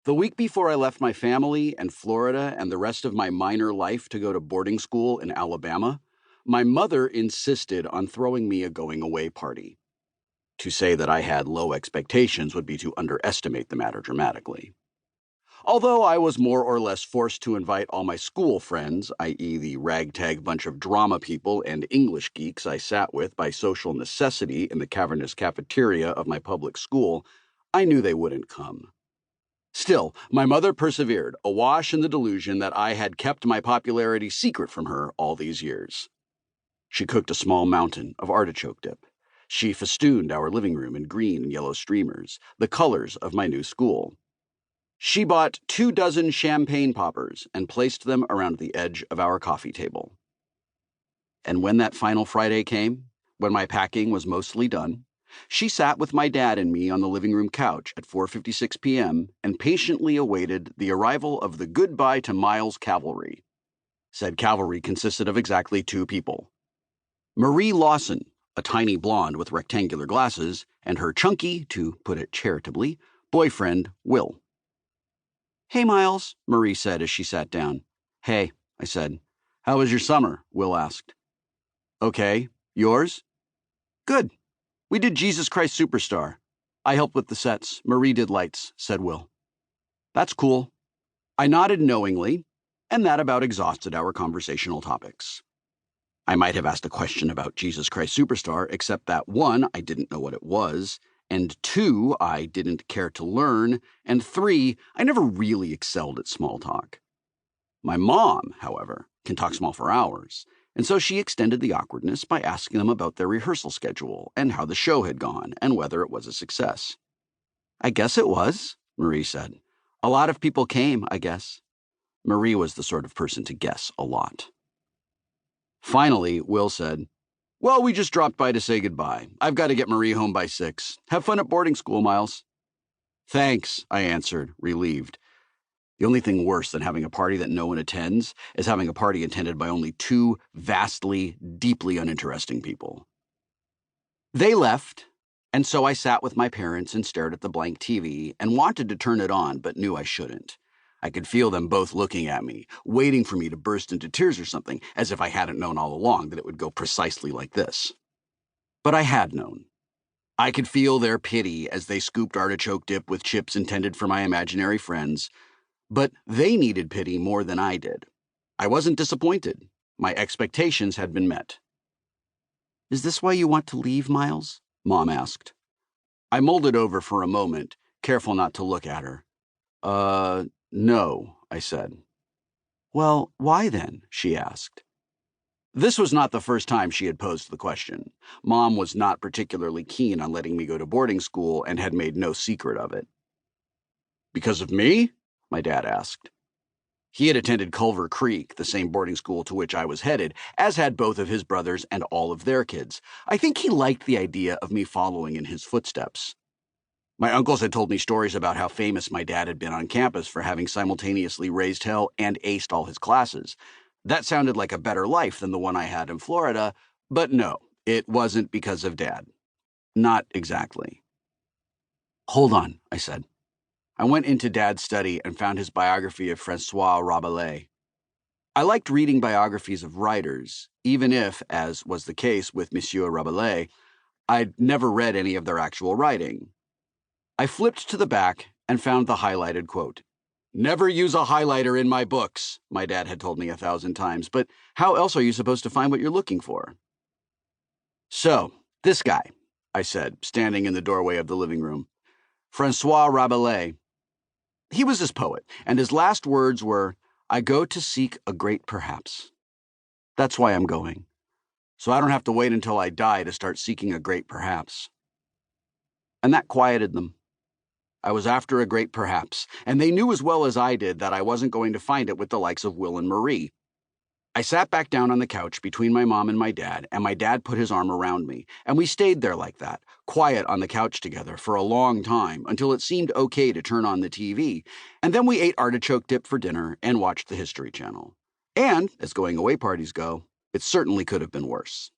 The week before I left my family and Florida and the rest of my minor life to go to boarding school in Alabama, my mother insisted on throwing me a going-away party. To say that I had low expectations would be to underestimate the matter dramatically. Although I was more or less forced to invite all my school friends, i.e., the ragtag bunch of drama people and English geeks I sat with by social necessity in the cavernous cafeteria of my public school, I knew they wouldn't come. Still, my mother persevered, awash in the delusion that I had kept my popularity secret from her all these years. She cooked a small mountain of artichoke dip. She festooned our living room in green and yellow streamers, the colors of my new school. She bought 24 champagne poppers and placed them around the edge of our coffee table. And when that final Friday came, when my packing was mostly done, she sat with my dad and me on the living room couch at 4:56 p.m. and patiently awaited the arrival of the goodbye to Miles cavalry. Said cavalry consisted of exactly 2 people. Marie Lawson, a tiny blonde with rectangular glasses, and her chunky, to put it charitably, boyfriend, Wil. "Hey, Miles," Marie said as she sat down. "Hey," I said. "How was your summer?" Wil asked. "Okay. Yours?" "Good. We did Jesus Christ Superstar. I helped with the sets. Marie did lights," said Wil. "That's cool." I nodded knowingly, and that about exhausted our conversational topics. I might have asked a question about Jesus Christ Superstar, except that 1, I didn't know what it was, and 2, I didn't care to learn, and 3, I never really excelled at small talk. My mom, however, can talk small for hours, and so she extended the awkwardness by asking them about their rehearsal schedule and how the show had gone and whether it was a success. "I guess it was," Marie said. "A lot of people came, I guess." Marie was the sort of person to guess a lot. Finally, Wil said, "Well, we just dropped by to say goodbye. I've got to get Marie home by 6. Have fun at boarding school, Miles." "Thanks," I answered, relieved. The only thing worse than having a party that no one attends is having a party attended by only 2 vastly, deeply uninteresting people. They left, and so I sat with my parents and stared at the blank TV and wanted to turn it on, but knew I shouldn't. I could feel them both looking at me, waiting for me to burst into tears or something, as if I hadn't known all along that it would go precisely like this. But I had known. I could feel their pity as they scooped artichoke dip with chips intended for my imaginary friends, but they needed pity more than I did. I wasn't disappointed. My expectations had been met. "Is this why you want to leave, Miles?" Mom asked. I mulled it over for a moment, careful not to look at her. No, I said. "Well, why then?" she asked. This was not the first time she had posed the question. Mom was not particularly keen on letting me go to boarding school and had made no secret of it. "Because of me?" my dad asked. He had attended Culver Creek, the same boarding school to which I was headed, as had both of his brothers and all of their kids. I think he liked the idea of me following in his footsteps. My uncles had told me stories about how famous my dad had been on campus for having simultaneously raised hell and aced all his classes. That sounded like a better life than the one I had in Florida, but no, it wasn't because of Dad. Not exactly. "Hold on," I said. I went into Dad's study and found his biography of François Rabelais. I liked reading biographies of writers, even if, as was the case with Monsieur Rabelais, I'd never read any of their actual writing. I flipped to the back and found the highlighted quote. "Never use a highlighter in my books," my dad had told me 1,000 times, but how else are you supposed to find what you're looking for? "So, this guy," I said, standing in the doorway of the living room. "François Rabelais. He was his poet, and his last words were, 'I go to seek a great perhaps.' That's why I'm going. So I don't have to wait until I die to start seeking a great perhaps." And that quieted them. I was after a great perhaps, and they knew as well as I did that I wasn't going to find it with the likes of Wil and Marie. I sat back down on the couch between my mom and my dad put his arm around me, and we stayed there like that, quiet on the couch together for a long time until it seemed okay to turn on the TV, and then we ate artichoke dip for dinner and watched the History Channel. And, as going-away parties go, it certainly could have been worse.